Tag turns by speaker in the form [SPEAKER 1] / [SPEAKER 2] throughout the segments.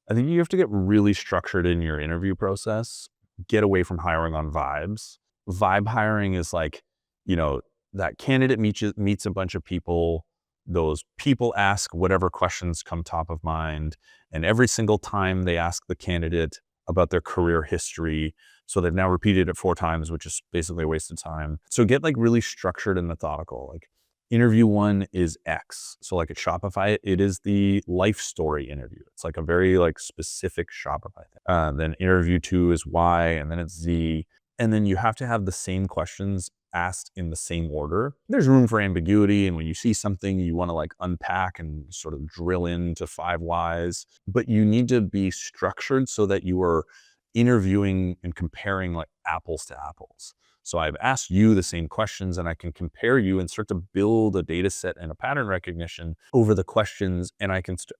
[SPEAKER 1] I think you have to get really structured in your interview process, get away from hiring on vibes. Vibe hiring is like, you know, that candidate meets a bunch of people. Those people ask whatever questions come top of mind. And every single time they ask the candidate about their career history. So they've now repeated it 4 times, which is basically a waste of time. So get like really structured and methodical. Like interview one is X. So like at Shopify, it is the life story interview. It's like a very like specific Shopify thing. Then interview two is Y, and then it's Z. And then you have to have the same questions asked in the same order. There's room for ambiguity. And when you see something, you want to like unpack and sort of drill into 5 Ys, but you need to be structured so that you are interviewing and comparing like apples to apples. So I've asked you the same questions and I can compare you and start to build a data set and a pattern recognition over the questions. And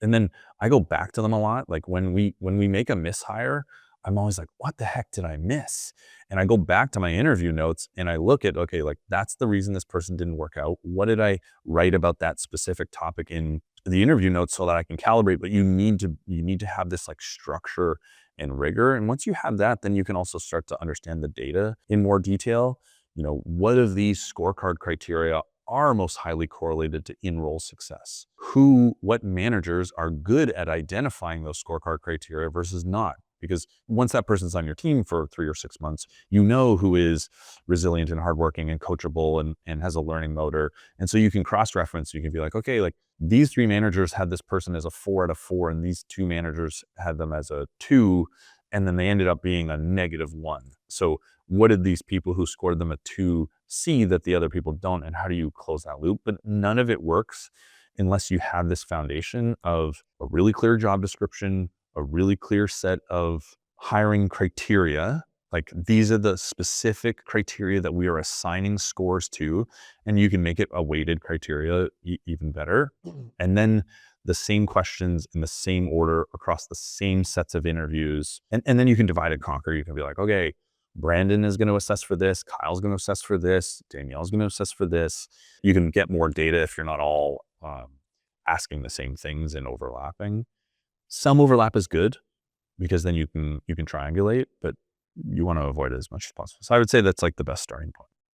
[SPEAKER 1] and then I go back to them a lot. Like when we make a mishire, I'm always like, what the heck did I miss? And I go back to my interview notes and I look at, okay, like that's the reason this person didn't work out. What did I write about that specific topic in the interview notes so that I can calibrate? But you need to have this like structure and rigor. And once you have that, then you can also start to understand the data in more detail. You know, what of these scorecard criteria are most highly correlated to in-role success? What managers are good at identifying those scorecard criteria versus not? Because once that person's on your team for 3 or 6 months, you know who is resilient and hardworking and coachable and has a learning motor. And so you can cross-reference. You can be like, okay, like these 3 managers had this person as a 4 out of 4, and these 2 managers had them as a 2, and then they ended up being a -1. So what did these people who scored them a 2 see that the other people don't, and how do you close that loop? But none of it works unless you have this foundation of a really clear job description, a really clear set of hiring criteria. Like these are the specific criteria that we are assigning scores to, and you can make it a weighted criteria even better. And then the same questions in the same order across the same sets of interviews. And then you can divide and conquer. You can be like, okay, Brandon is going to assess for this, Kyle's going to assess for this, Danielle's going to assess for this. You can get more data if you're not all asking the same things and overlapping. Some overlap is good because then you can triangulate, but you want to avoid it as much as possible. So I would say that's like the best starting point.